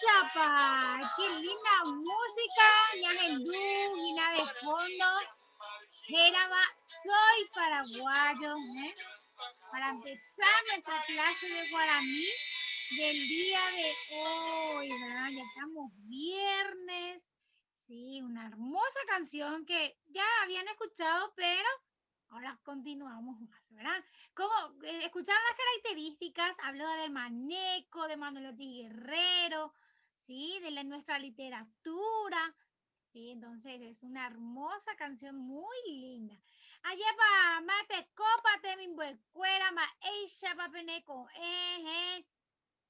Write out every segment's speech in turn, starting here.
chapa! ¡Qué linda música! Ñanendú, Guina de fondo. Jeraba, soy paraguayo. Para empezar nuestra clase de guaraní del día de hoy, ¿verdad? Ya estamos viernes. Sí, una hermosa canción que ya habían escuchado, pero ahora continuamos más, ¿verdad? Como escucharon las características, habló del maneco, de Manuel Ortiz Guerrero, ¿sí? Nuestra literatura, ¿sí? Entonces es una hermosa canción muy linda. Allá pa mate copa te mi cuera ma eisha pa peneco,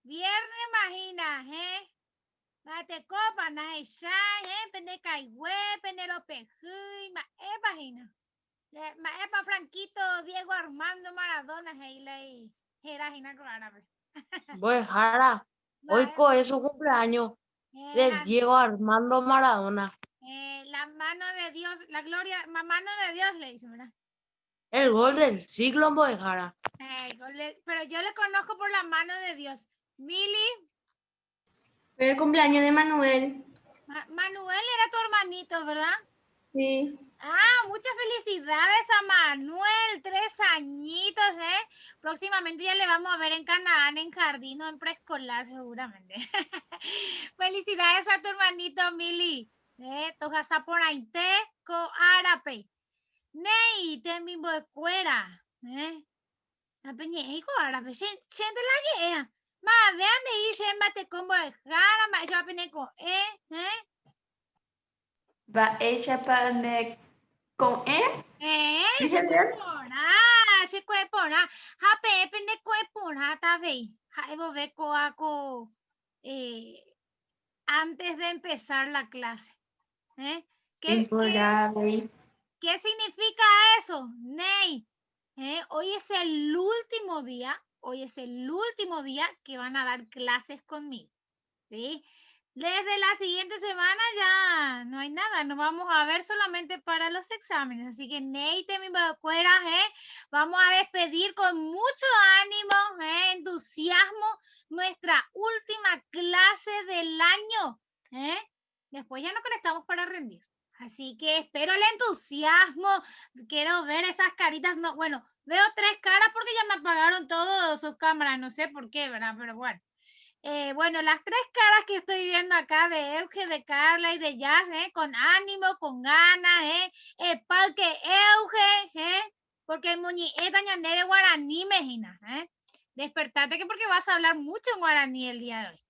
viernes imagina, mate copa na eisha, peneca y penero pejuy, ma imagina. Epa Franquito, Diego Armando Maradona, Heilei, era Ginaco Árabe. Pues Jara, hoy es su cumpleaños de Diego Armando Maradona. La mano de Dios, la gloria, mano de Dios le dice, ¿verdad? El gol del siglo, pues Jara. Pero yo le conozco por la mano de Dios. Mili. Fue el cumpleaños de Manuel. Manuel era tu hermanito, ¿verdad? Sí. Muchas felicidades a Manuel, 3 añitos, Próximamente ya le vamos a ver en Canaán, en jardín o en preescolar, seguramente. Felicidades a tu hermanito, Mili. Tojasa por ahí, te co árape. Nei, te mi cuera. La peñejo árape, siente la guía. Ma, vean de ir, se mate combo de jara, ma, yo apeneco, Và con Se puede poner. Jape, depende de poner, está bien. Vos ve coaco antes de empezar la clase. ¿Qué significa eso? Ney. Hoy es el último día. Hoy es el último día que van a dar clases conmigo. ¿Sí? Desde la siguiente semana ya no hay nada, nos vamos a ver solamente para los exámenes. Así que Neite, mi cuera, vamos a despedir con mucho ánimo, entusiasmo, nuestra última clase del año. Después ya nos conectamos para rendir. Así que espero el entusiasmo. Quiero ver esas caritas. No, bueno, veo 3 caras porque ya me apagaron todas sus cámaras. No sé por qué, ¿verdad? Pero bueno. Bueno, las 3 caras que estoy viendo acá de Euge, de Carla y de Jazz, con ánimo, con ganas, para que Euge, porque el muñeca ñandé de guaraní, mejina, despertate que porque vas a hablar mucho en guaraní el día de hoy.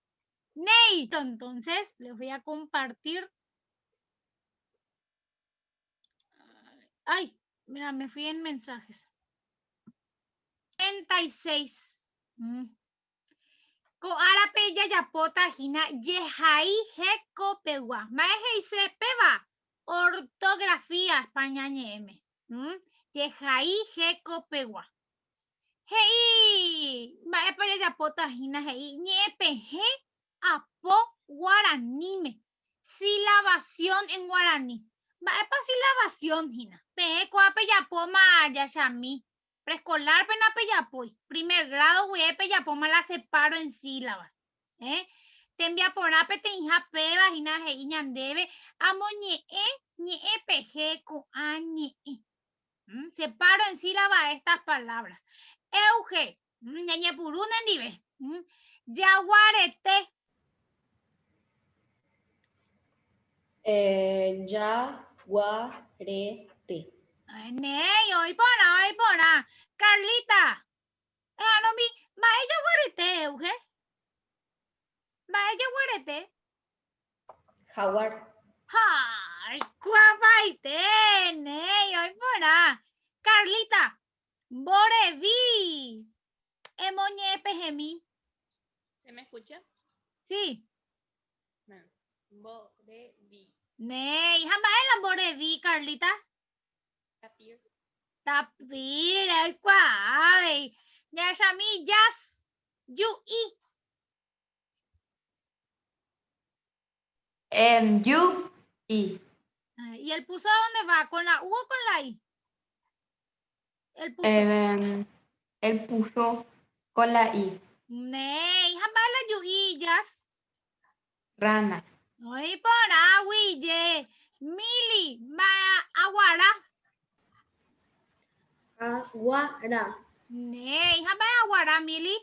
Ney, entonces les voy a compartir. Ay, mira, me fui en mensajes. 36. Ko arape yayapota hina yehai heko pewa. Maeheise peba. Ortografía España ñeme. Yehai heko pewa. Hei. Maepa yayapota hina hei ñepe he apo guaranime. Silabación en guaraní. Maepa silabación hina. Pehe koape yapo ma yashami. Preescolar pena peyapoy. Primer grado huye peyapoma la separo en sílabas. Te envía por ape te hija pe vagina ge iñandebe amo ñe peje con añe. Separo en sílabas estas palabras. Euge, ñañe purún endive. Yaguarete. Yaguarete. Ney, hoy pona. Carlita. No mi, ma ella guarete, Euge. Vaya guarete. Jaguar. Ay, cuapaite, ney, hoy pona. Carlita. Borevi. Emoñe pejemi. ¿Se me escucha? Sí. Borevi. Ney, jamás la borevi, Carlita. Tapir. Tapir, ay, cuay. Ya shami, yas. Yu y. You y. ¿Y el puso a dónde va? ¿Con la U o con la I? El puso. El puso con la I. Ney, jamás la yuillas. Rana. Hoy por aguille. Mili, va aguara. Aguara. Nei, va aguara, Mili.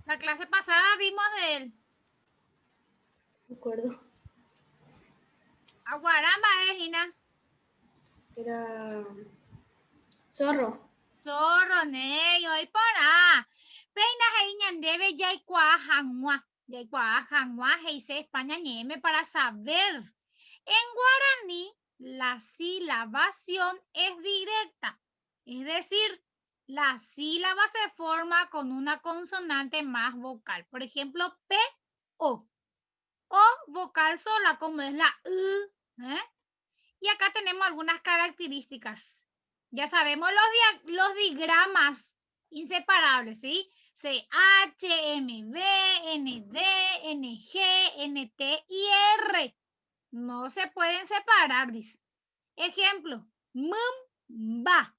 La clase pasada dimos de él. No recuerdo. Aguaramba es, Gina. Era zorro. Zorro, nei, hoy por a. Peina heiñan debe ya hangua. Ya hangua, heise España ñeme para saber. En guaraní, la silabación es directa. Es decir, la sílaba se forma con una consonante más vocal. Por ejemplo, P, O. O vocal sola, como es la U. Y acá tenemos algunas características. Ya sabemos los digramas inseparables, ¿sí? CH, MB, ND, NG, NT y R. No se pueden separar, dice. Ejemplo, ba.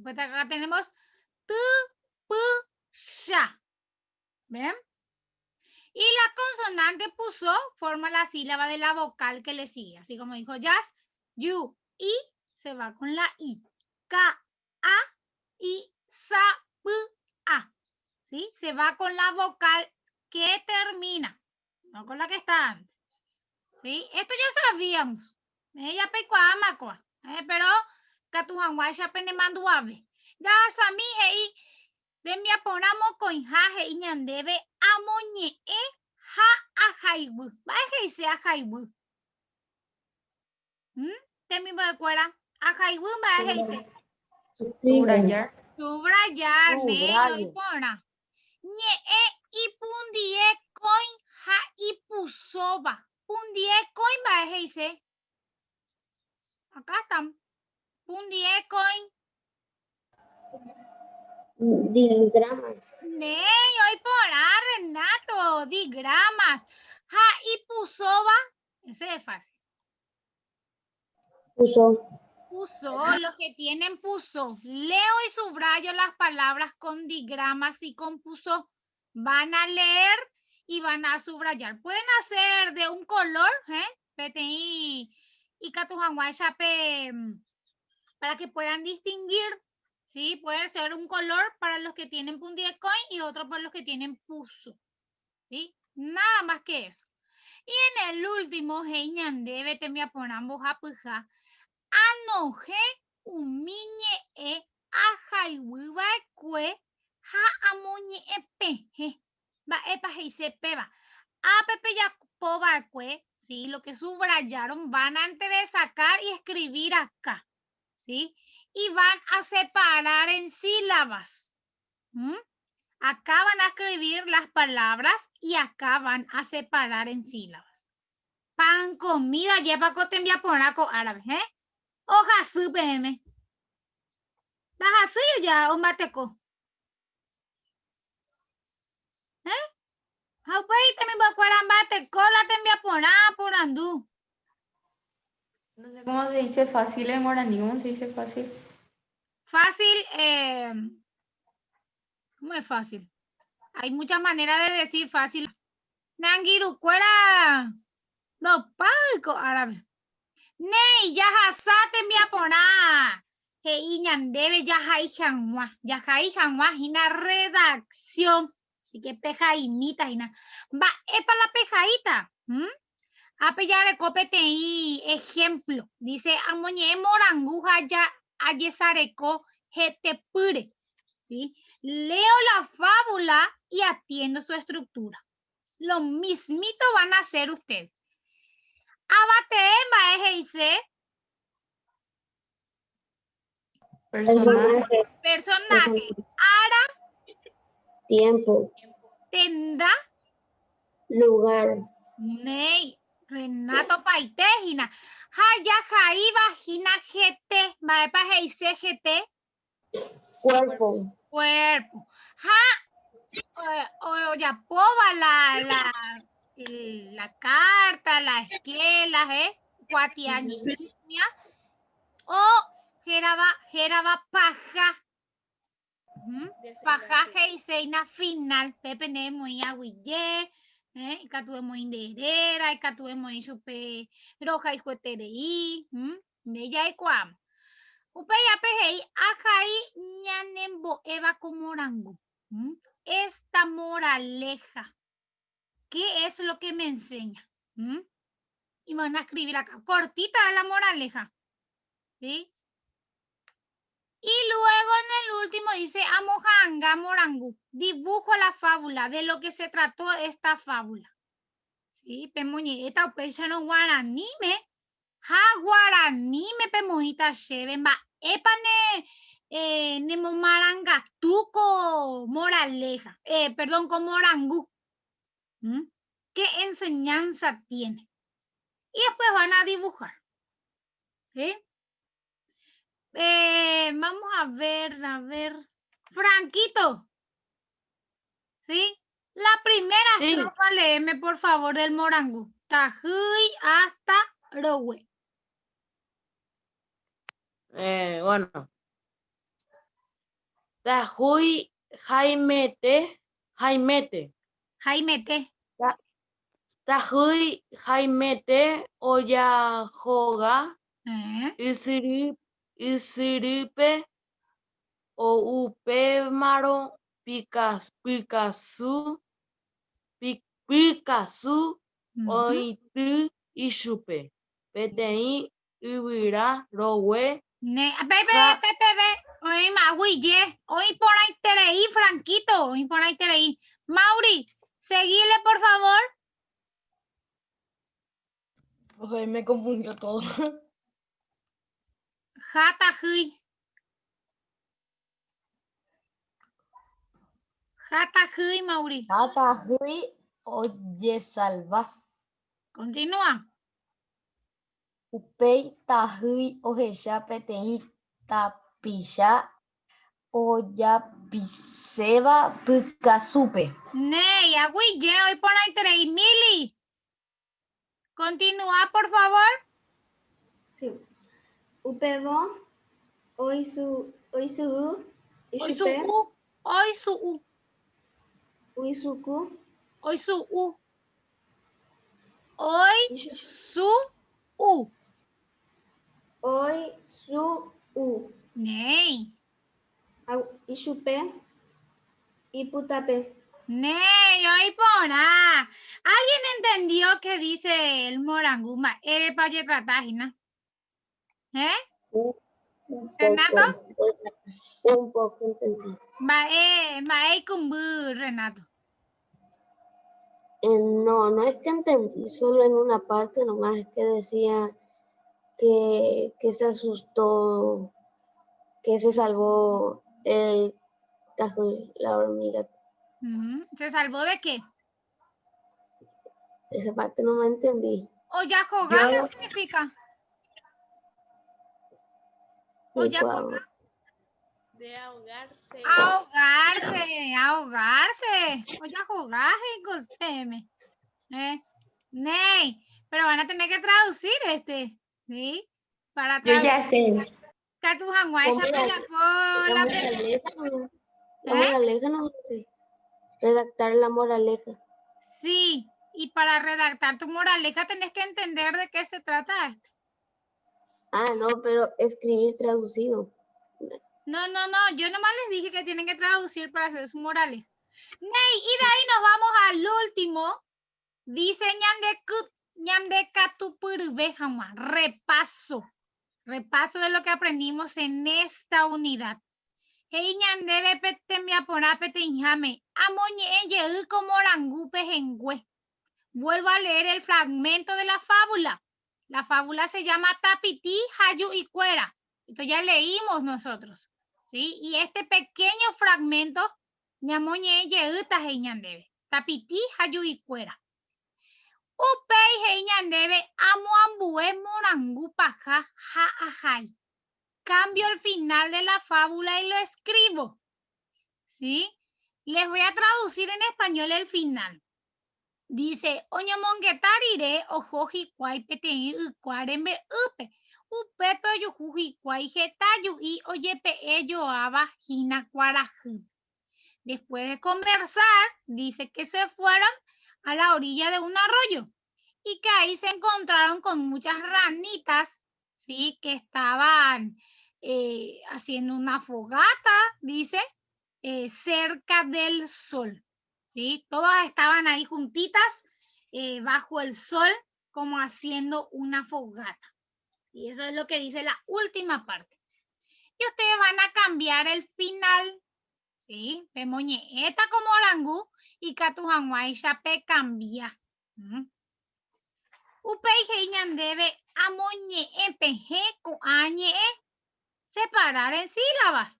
Pues acá tenemos t, p, sha. ¿Ven? Y la consonante puso forma la sílaba de la vocal que le sigue. Así como dijo Jazz, yu, i, se va con la i. Ka, a, y sa, p, a. ¿Sí? Se va con la vocal que termina, no con la que está antes. ¿Sí? Esto ya sabíamos. Ya pecoa macua. Pero katuhanguay ya penemando ave. Ya sami hei de mi aponamo con jaje y ñandebe amoñe ha ajaibu. Baje se ajaibu. Te mi cuera. Ajaibu baje se. Subrayar. Subrayar, Subrayo. y pona. Ñe y pundie coin ha y pusoba. Pundie coin baje se. Acá están. Pundie coin. Diagramas. Ney, hoy por Renato. Digramas. Ha y pusoba. Ese es fácil. Puso. Puso, los que tienen puso. Leo y subrayo las palabras con digramas y con puso. Van a leer y van a subrayar. Pueden hacer de un color, PTI y Catujanguay Chape, para que puedan distinguir. ¿Sí? Puede ser un color para los que tienen pundiecoin y otro para los que tienen puso. ¿Sí? Nada más que eso. Y en el último, debe temia por ambos apuja. Anoje umiñe ajaiwiba kue ha amoñe peje. Va epa se peba. A pepe ya poba kue, ¿sí? Lo que subrayaron van a entresacar y escribir acá, ¿sí? Y van a separar en sílabas. Acá van a escribir las palabras y acá van a separar en sílabas. Pan, comida, lleva cotemia ponaco árabe, Hoja su PM. ¿Estás así ya o mateco? Pues también va a cuadrar mateco, la tembia por andú. No sé cómo se dice fácil en guaraní. ¿Cómo se dice fácil? Fácil, ¿cómo es fácil? Hay muchas maneras de decir fácil. Nangiru, cuera. No, palco árabe. Nei, ya hasate mi apona. Hei ñandebe ya hay janwa. Ya hay janwa hina redacción. Así que pejaimita hina. Va, epa la pejaita. Apellar copete y ejemplo. Dice amoñe moranguja ya ayesareco jetepure. ¿Sí? Leo la fábula y atiendo su estructura. Lo mismito van a hacer ustedes. Abate dice personaje. Ara. Tiempo. Tenda. Lugar. Ney. Renato Paitejina. Haya jaiba jina GT. Maepa dice GT. Cuerpo. Cuerpo. O ya poba la carta, la esquela, cuatiaña. O geraba paja. Pajaje y seina final. Pepe ne muy aguille. Y catuemo inderera. Y catuemo y chupe roja y jueterei. Bella y cuam. Upeya pejei. Ajai ñanembo eva comorango. Esta moraleja. ¿Qué es lo que me enseña? Y van a escribir acá. Cortita la moraleja. ¿Sí? Y luego en el último dice Amojanga Morangu. Dibujo la fábula de lo que se trató esta fábula. Sí, pemoñeta o pechano guaranime. Ha guaranime pemoñita sheben. Epane nemo marangatuco moraleja. Perdón, con morangu. ¿Qué enseñanza tiene? Y después van a dibujar. ¿Sí? Vamos a ver. Franquito. ¿Sí? La primera estrofa, léeme por favor del morangu. Tajuy hasta rowe. Bueno. Tajuy Jaimete. Tajuy Jaimete Oya Joga. Isiripe o upe maro Picasso oitu ishupe peteĩ yvyra rogue Pepe. Oye, Maguille. Hoy por ahí tereí, Franquito. Hoy por ahí tereí. Mauri, seguile por favor. Oye, me confundió todo. Jatajuy. Jatajuy, Mauri. Jatajuy oye salva. Continúa. Upei tajuy ojecha peteĩ tapicha ojapiseva Picassúpe. Ney, Aguille, hoy por ahí tereí. Mili. Continúa, por favor. Sí. Upevo, hoy su Ney. Ishupe y putape. Ney, hoy por ahí. ¿Alguien entendió qué dice el moranguma? Eres para tratágina. ¿Renato? Un poco entendí. Mae kumbu, Renato. No es que entendí, solo en una parte nomás es que decía que se asustó, que se salvó el tajo, la hormiga. ¿Se salvó de qué? Esa parte no me entendí. Oyajoga, ¿qué significa? Oyajoga. De ahogarse. Ahogarse. Oyajoga, PM. Ney, pero van a tener que traducir ¿sí? Para Yo ya sé. La moraleja no sé. Redactar la moraleja. Sí, y para redactar tu moraleja tenés que entender de qué se trata esto. No, pero escribir traducido. No, yo nomás les dije que tienen que traducir para hacer su moraleja. Ney, y de ahí nos vamos al último. Dice repaso de lo que aprendimos en esta unidad. Vuelvo a leer el fragmento de la fábula. La fábula se llama Tapití, Hayu y Cuera. Esto ya leímos nosotros. ¿Sí? Y este pequeño fragmento, Tapití, Hayu y Cuera. Upei Heiñandebe, Amoambue, Morangu, Paja, Ja, Ajay. Cambio el final de la fábula y lo escribo. ¿Sí? Les voy a traducir en español el final. Dice, Oñamonguetarire, Ojoji, Cuay, Peti, Cuarembe, Upe. Upepe, Oyujuji, Cuay, Getayu, y Oyepe, Yoaba, Jina, Cuaraju. Después de conversar, dice que se fueron a la orilla de un arroyo y que ahí se encontraron con muchas ranitas, ¿sí? Que estaban haciendo una fogata, dice, cerca del sol, ¿sí? Todas estaban ahí juntitas bajo el sol como haciendo una fogata. Y eso es lo que dice la última parte. Y ustedes van a cambiar el final, ¿sí? Pemoñeeta como orangú y catujanguay chape cambia. Upei debe amoñe peje con añe separar en sílabas,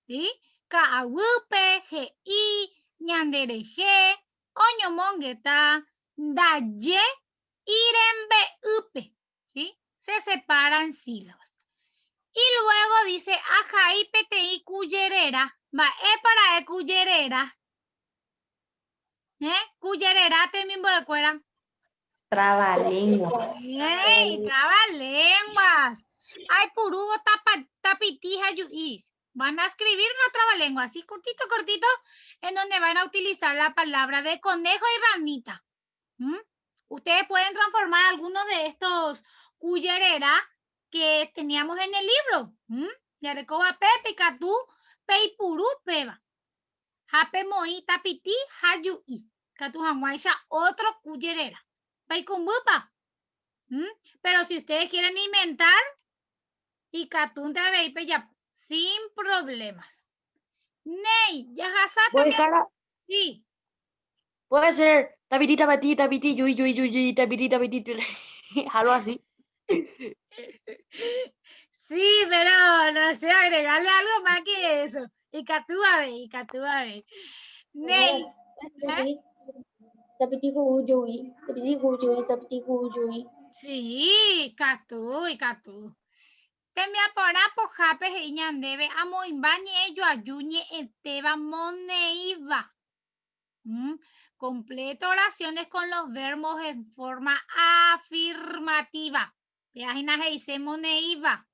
¿sí? Kaupe ge i ñandereje oñomongueta daye irembe upe, ¿sí? Se separan sílabas. Y luego dice ajai pti cuyerera, va para cuyerera. Cuyerera te mismo de cuera. Trabalengua. ¡Ey! Trabalenguas. Ay, purubo tapitija yuis. Van a escribir una trabalengua así cortito, cortito, en donde van a utilizar la palabra de conejo y ranita. Ustedes pueden transformar algunos de estos cuyerera que teníamos en el libro. Yarecoba pepe, catú, pei purú, peba. Jape moi tapiti, hayui. Catú jamuaisha, otro cuyerera. Pei kumbupa. Pero si ustedes quieren inventar, y catún de ya sin problemas. Ney, ya Pues, Jara, sí. puede ser tapiti, tapiti, tapiti, yui, yui, yui, yui, tapiti, tapiti, algo así. Sí, pero no sé, agregarle algo más que eso. Y catúa, y catúa. Ney. Sí. Tapiti huyui, tapiti huyui, tapiti huyui. Sí, catú y catú. Temia para pojape e ñandebe amoimbañe ello ayuñe eteba moneiva. Completo oraciones con los verbos en forma afirmativa. Página dice moneiva.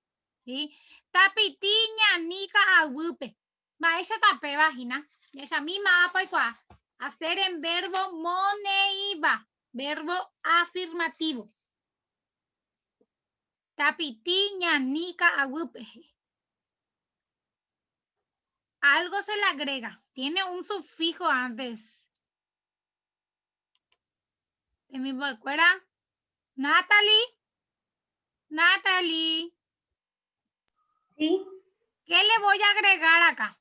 ¿Sí? Tapitiña nica agupe. Va esa tape vagina. Esa misma apa igual. Hacer en verbo moneiva. Verbo afirmativo. Tapitiña nica agupe. Algo se le agrega. Tiene un sufijo antes. ¿De mi escuela? Natalie. Natalie. Sí. ¿Qué le voy a agregar acá?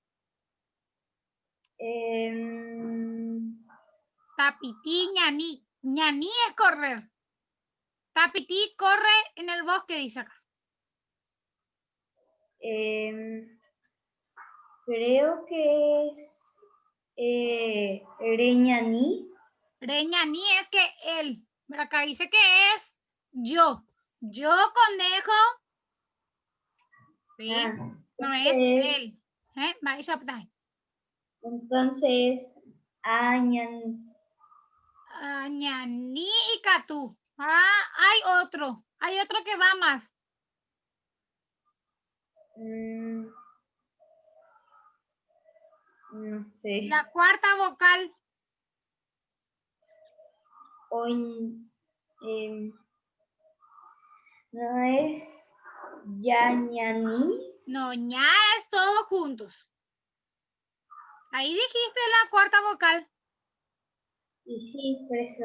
Tapití, ñaní. Ñaní es correr. Tapití corre en el bosque, dice acá. Creo que es Reñaní. Reñaní es que él. Pero acá dice que es yo. Yo conejo. ¿Sí? No es él. Entonces, Ñaní y catú. Hay otro. Hay otro que va más. No sé. La cuarta vocal. No es Yañaní. No, ña es todos juntos. Ahí dijiste la cuarta vocal. Y sí, por eso.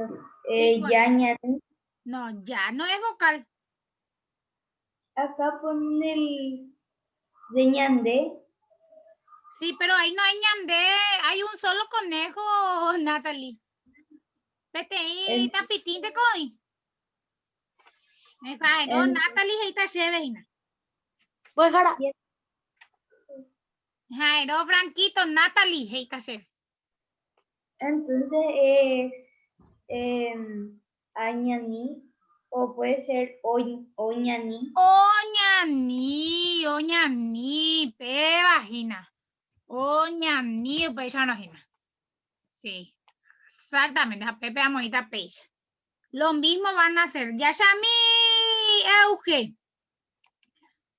Igual. Yañaní. No, ya no es vocal. Acá ponen el de ñandé. Sí, pero ahí no hay ñandé. Hay un solo conejo, Natalie. Vete ahí, tapitín de coi. No, Natalie, ahí está chévere. Pues, Jara. Jairo, Franquito, Natalie, ahí está chévere. Entonces es añaní o puede ser oñaní. Oñaní, oñaní, pe vagina. Oñaní, pe vagina. Sí, exactamente, a Pepe amorita peixa. Lo mismo van a hacer. Yashami, Euge.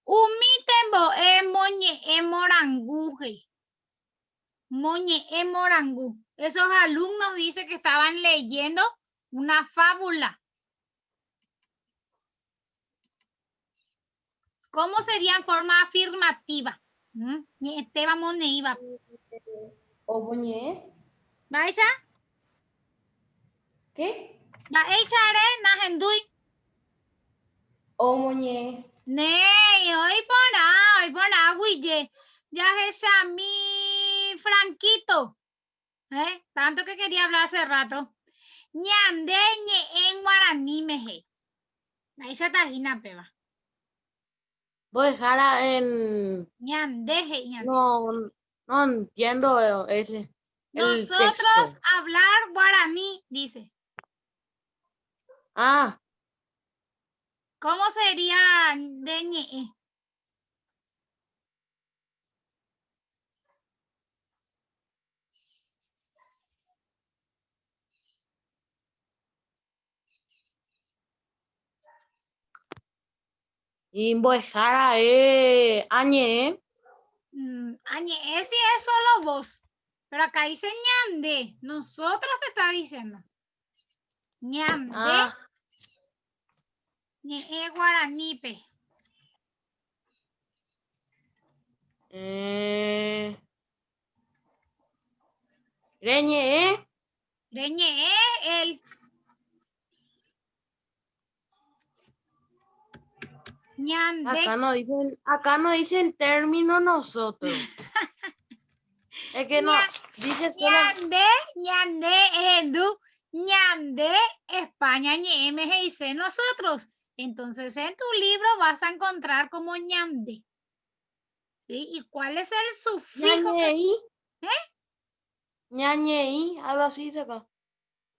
Umitembo, emoñe, emoranguje. Moñe Morangú. Esos alumnos dicen que estaban leyendo una fábula. ¿Cómo sería en forma afirmativa? Esteban Moneiva. Oboñé. ¿Vais a? ¿Qué? ¿Va a echar Nahendui? Omoñé. Nee, hoy por Guille. Ya es a mi Franquito. Tanto que quería hablar hace rato. Ñandeñe en guaraní meje. Ahí se tajina peba. Voy Jara en... Ñandeje, ñande. No entiendo ese, el Nosotros texto. hablar guaraní, dice. Ah, ¿Cómo sería deñe? y voy Jara añe. Añe, ese es solo vos. Pero acá dice ñande. Nosotros te está diciendo. Ñande, Ah, ñe guaraní pe. reñe, Deñe el ñande. acá no dicen término nosotros. Es que no, dice solo... Ñande, Edu, ñande, España, ñeme, dice nosotros. Entonces en tu libro vas a encontrar como ñande. ¿Sí? ¿Y cuál es el sufijo? ñañeí, ñañeí, algo así dice acá.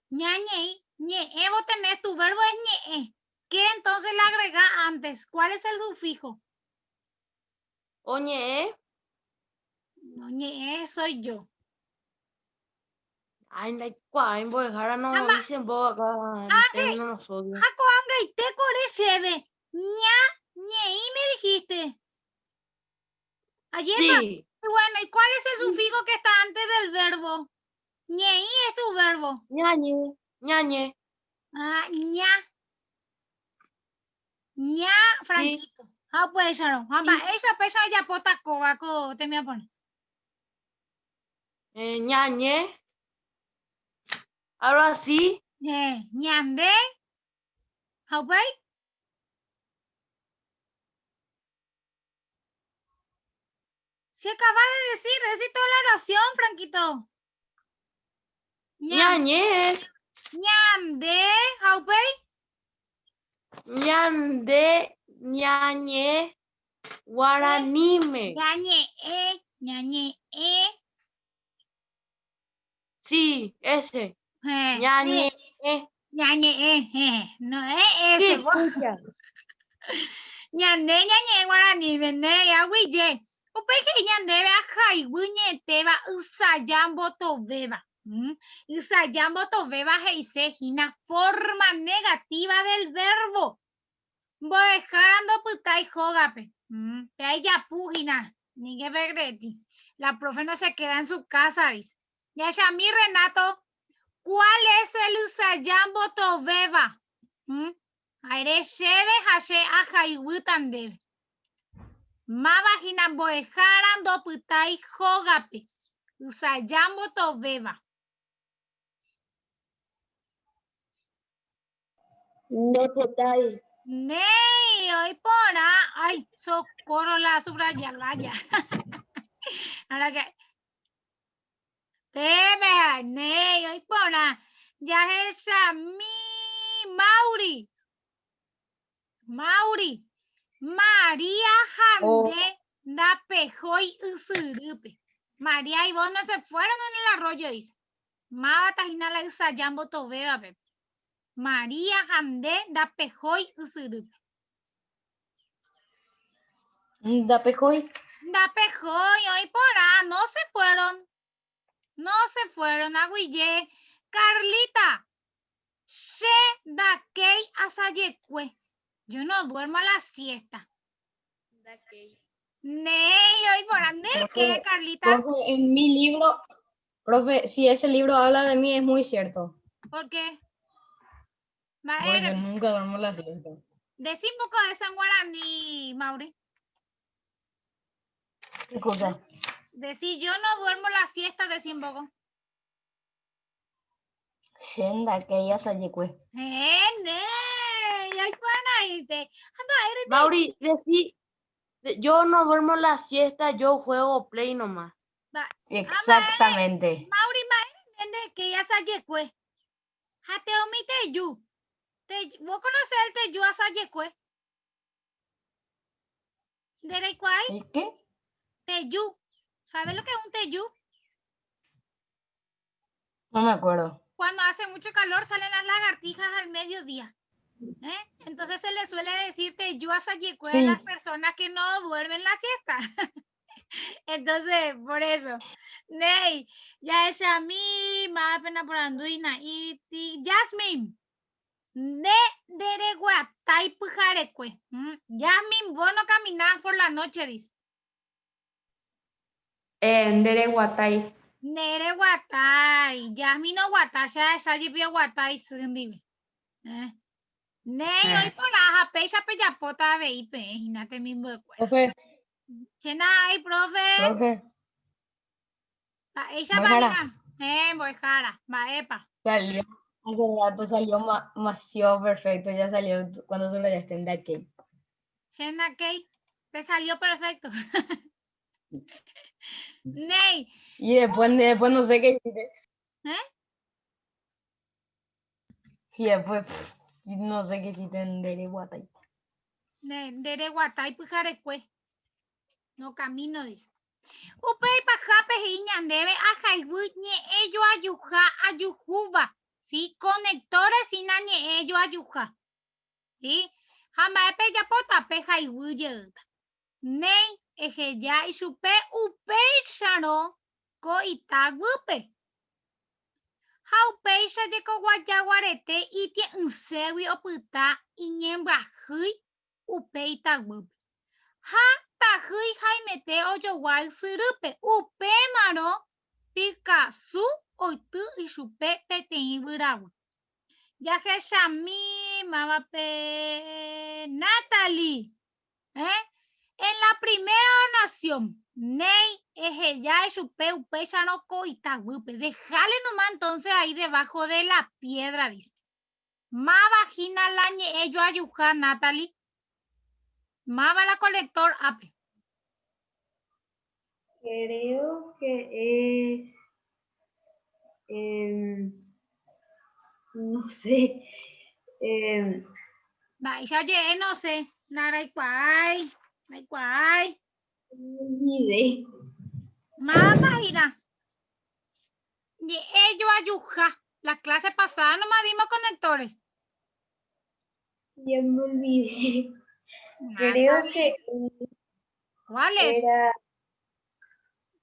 Ñañeí, ñe, vos tenés, tu verbo es ñe. ¿Qué entonces le agrega antes? ¿Cuál es el sufijo? Oñe, No, ñe, soy yo. ay, en voy Jara no Ama, dicen vos acá en Ángel, término nosotros. Jacoanga y te corecheve. Ñeí me dijiste. Ayer va. Sí, Y bueno, ¿y cuál es el sufijo que está antes del verbo? Ñeí es tu verbo. ñañe, ñañe, Ah, ña. Ña, sí, Franquito. Ah, pues, Sharon. Amba, sí, esa pesa ya pota cogaco, te me pone. ñañe, algo así. Ñande. Ah, pues. Se acaba de decir toda la oración, Franquito. Ñañe es Ñande, ah, pues. ñande, ñañe, guaranime. Ñañe, Sí, ese. Mire, Ñañe. no es Sí, ese, vos. escucha. Ñande, guaraní, vende, ya, güey. Upeje ñande, vea, jai, güñe, te va, usayambo to beba. Usayambo to beba, heise, una forma negativa del verbo. Voy dejando putai jogape. Ahí ya pugina, ni que vegreti. La profe no se queda en su casa, dice. Ya, mi Renato. ¿Cuál es el usayambo to beba? Aire shebe hashe ajaiwutan debe. Ma vagina boejaran do putai jogape. Usayambo to beba. No potai. Ney, hoy pora. Ay, socorro la subrayar, vaya. Ahora que. Teme, ney, hoy pora. Ya es a mi Mauri. Mauri. María Jande da pejoy usurupe. María y vos no se fueron en el arroyo, dice. Ma batajina la usayambo tobeba, pepe. María Jande da pejoy usurupe. Da pejoy. Da pejoy, hoy porá, no se fueron. No se fueron a Guille. Carlita, she da kei asayecue. Yo no duermo a la siesta. Da que Ney, hoy por ande, ¿qué, Profe, Carlita? profe, en mi libro, profe, si ese libro habla de mí es muy cierto. ¿Por qué? Va, Porque nunca duermo la siesta. decí un poco de eso en guaraní, Mauri. ¿Qué cosa? Decí, yo no duermo la siesta, decí un poco. Shenda, que ella se yecue. Ney, ay, Juana, Mauri, decí, yo no duermo la siesta, yo juego play nomás. Exactamente. Mauri, ende, que ya sayecue. Jateomi teyu. ¿Vos conocés el teyu a sayecue? ¿Derecuay? ¿El qué? Teyu. ¿Sabes lo que es un teyu? No me acuerdo. Cuando hace mucho calor salen las lagartijas al mediodía. Entonces se le suele decir teyu a sayecue a las personas que no duermen la siesta. Entonces, por eso. Ney, ya es a mí, más pena por Anduina. Y Jasmine. De dereguatay pujarecue. Jasmine, vos no caminás por la noche, dice. Ndere Guatay. Nere guatay. Jasmine no guatay, ya llevó guatay sundive. Ney, hoy por la pecha peyapota veipe, imagínate mismo de cuerda. Profe, Chenay, profe. profe, Ella voy va jara. voy jara, va epa. Salió, hace rato salió demasiado perfecto. Ya salió cuando solo ya estén de aquí. Chena Kay, te salió perfecto. Ney. Y después no sé qué hiciste. Y después no sé qué hiciste en Dereguatay. Dere guatay pujarecue. No camino, dice. Upei pajape iñandebe ajaibuñe ello ayuja ayujuba. ¿Sí? Conectores sin añe ello ayuja. ¿Sí? Jamaepe ya pota peja y Ney eje ya y supe upei shano ko itagupe. Haupei shayeko guayaguarete y tie unsewi oputa iñemba hui upei itagupe. Ha tahui jaimete oyowal surupe upe maro Picasso oitu y supe petein burabu. Ya que Shami mamape Natalie. En la primera oración, Ney, Ejeya y supe upe no coitagupe. Dejale nomás entonces ahí debajo de la piedra, dice. Ma vagina lañe ello ayuja Natalie. Ma va la colector ape. Creo que es. No sé. Va, ya llegué, no sé. Naray cuay. Naray cuay. Ni idea. Mamá, ira. Y ello ayuja. La clase pasada nomás dimos conectores. Ya me olvidé. Natalie. Creo que ¿Cuáles? era.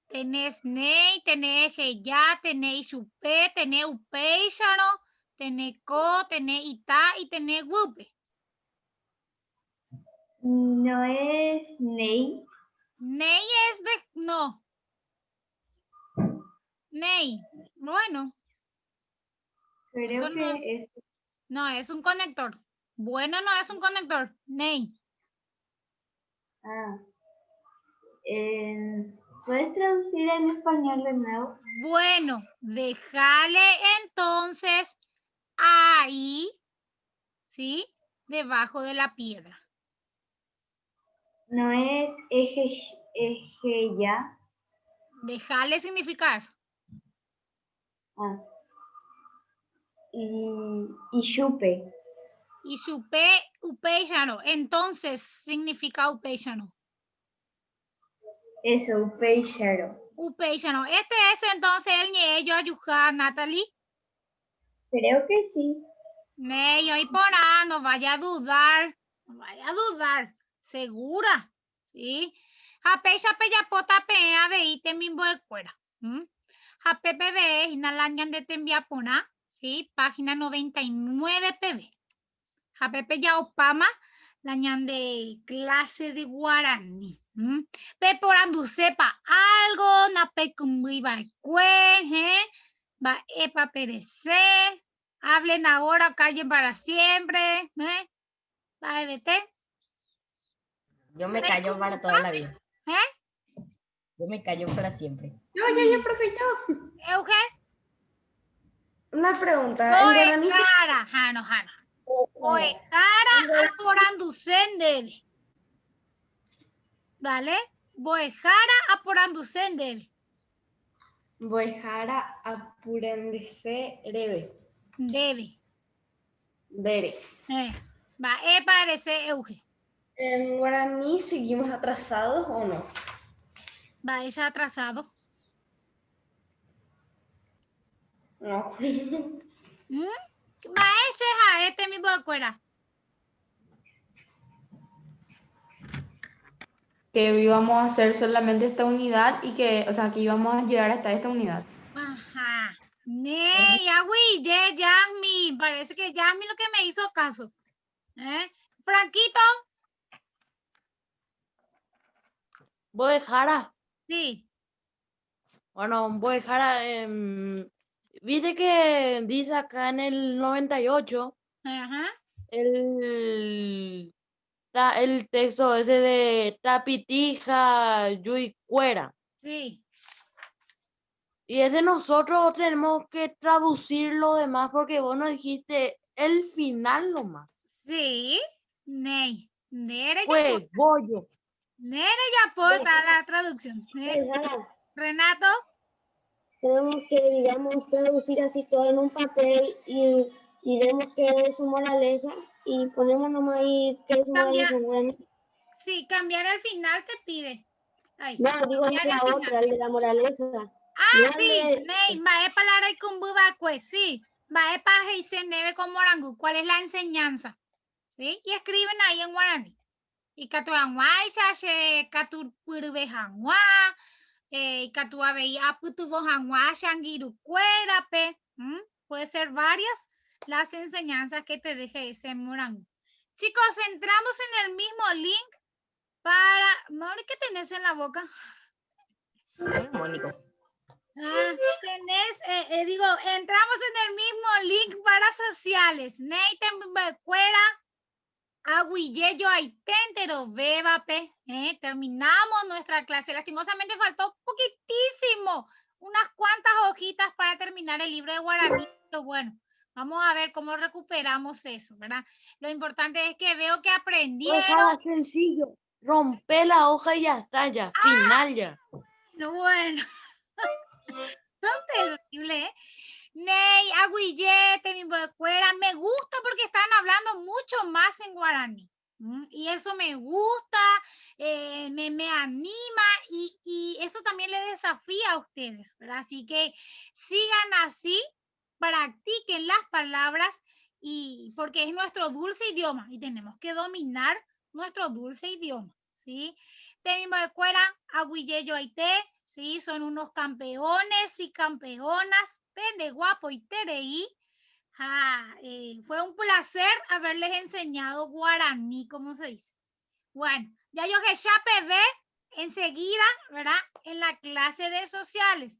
Tenés Ney, tenés Ejeya, tenés Supe, tenés Upeixano, tenés Co, tenés Ita y tenés Wupe. No es Ney. Ney es de... No. Ney. Bueno. Creo Eso que no. es. No, es un conector. Bueno, no es un conector. Ney. ¿Puedes traducir en español de nuevo? Bueno, déjale entonces ahí, ¿sí? Debajo de la piedra. No es Ejeya. Déjale significa eso. Y Chupe. Y Supe, Upeixano. Entonces significa Upeixano. Eso, Upeixano. Upeixano. Este es entonces el ñeello ayuja, Natalie. Creo que sí. Neyo y pona, no vaya a dudar. No vaya a dudar. Segura. ¿Sí? Japecha peyapota pea veite mimbo de cuera. Jape PB, inalañan de tembia pona. ¿Sí? Página 99 PB. Jape peya opama, lañan de clase de guaraní. Pe por andu sepa algo, na pe cumbi va epa perecer, hablen ahora, callen para siempre, va vete. Yo me callo para toda la vida. Yo me callo para siempre. Yo, profe, yo. Euge, Una pregunta. En guaraní se... Boejara, Jano. Boejara aporanducen debe. ¿Vale? Boejara aporanducen debe. Boejara apurendese rebe. Debe. Dere. Va, parece Euge. ¿En guaraní seguimos atrasados o no? Va, ella atrasado. No. Va, ese este mismo acuerda. Que íbamos a hacer solamente esta unidad y que, o sea, que íbamos a llegar hasta esta unidad. Ajá. Agüi, Yasmin. Parece que Yasmin lo que me hizo caso. Franquito. Boejara. Sí. Bueno, Boejara, viste que dice acá en el 98 Ajá. el texto ese de Tapitija Yuicuera. Sí. Y ese nosotros tenemos que traducir lo demás porque vos nos dijiste el final nomás. Sí. Ney. Nere Fue bollo. ya aporta la traducción. Renato. Tenemos que, digamos, traducir así todo en un papel y vemos qué es su moraleja y ponemos nomás ahí qué es su moraleja. Bueno. Sí, cambiar el final te pide. Ay, No, digo es la otra, el de la moraleja. No sí, Ney, va a parar el cumbubacue, sí. Va a paje y se neve con morangu. ¿Cuál es la enseñanza? ¿Sí? Y escriben ahí en guaraní. Y catuanguay, se catu purbejanguá. Puede ser varias las enseñanzas que te deje ese morango. Chicos, entramos en el mismo link para... Mauri, ¿qué tenés en la boca? Mónico. Entramos en el mismo link para sociales. Neiten Becuera, Aguilleyo Aitentero, Bebape. Terminamos nuestra clase. Lastimosamente faltó poquitísimo, unas cuantas hojitas para terminar el libro de guaraní. Pero bueno, vamos a ver cómo recuperamos eso, ¿verdad? Lo importante es que veo que aprendieron. Boejara, sencillo. Rompe la hoja y ya está, ya. Final ya. Bueno. Son terribles, Ney, Aguillete, mi Bocuera, me gusta porque están hablando mucho más en guaraní. Y eso me gusta, me anima y eso también le desafía a ustedes, ¿verdad? Así que sigan así, practiquen las palabras y porque es nuestro dulce idioma y tenemos que dominar nuestro dulce idioma, ¿sí? De mi Bocuera, Aguilleyo Aité, sí, son unos campeones y campeonas, Pende Guapo y Tereí. Fue un placer haberles enseñado guaraní, ¿cómo se dice? Bueno, ya yo que ya ve enseguida, ¿verdad? En la clase de sociales.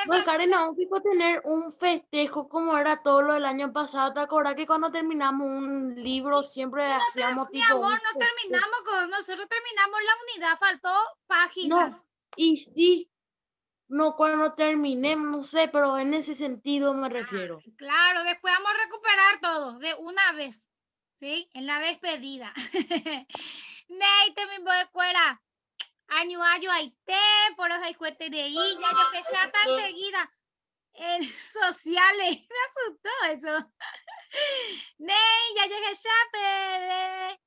Pues Karen, aún fijo tener un festejo como era todo lo del año pasado. ¿Te acuerdas que cuando terminamos un libro siempre hacíamos mi tipo amor, un no terminamos nosotros terminamos la unidad, faltó páginas. No, y sí, no cuando terminemos, no sé, pero en ese sentido me refiero. Claro, después vamos a recuperar todo de una vez, ¿sí? En la despedida. Neite, mi Bocuera. Año, aite, por los juguetes de ahí, ya yo que ya está enseguida en sociales. Me asustó eso. Ney, ya llegué ya, bebé.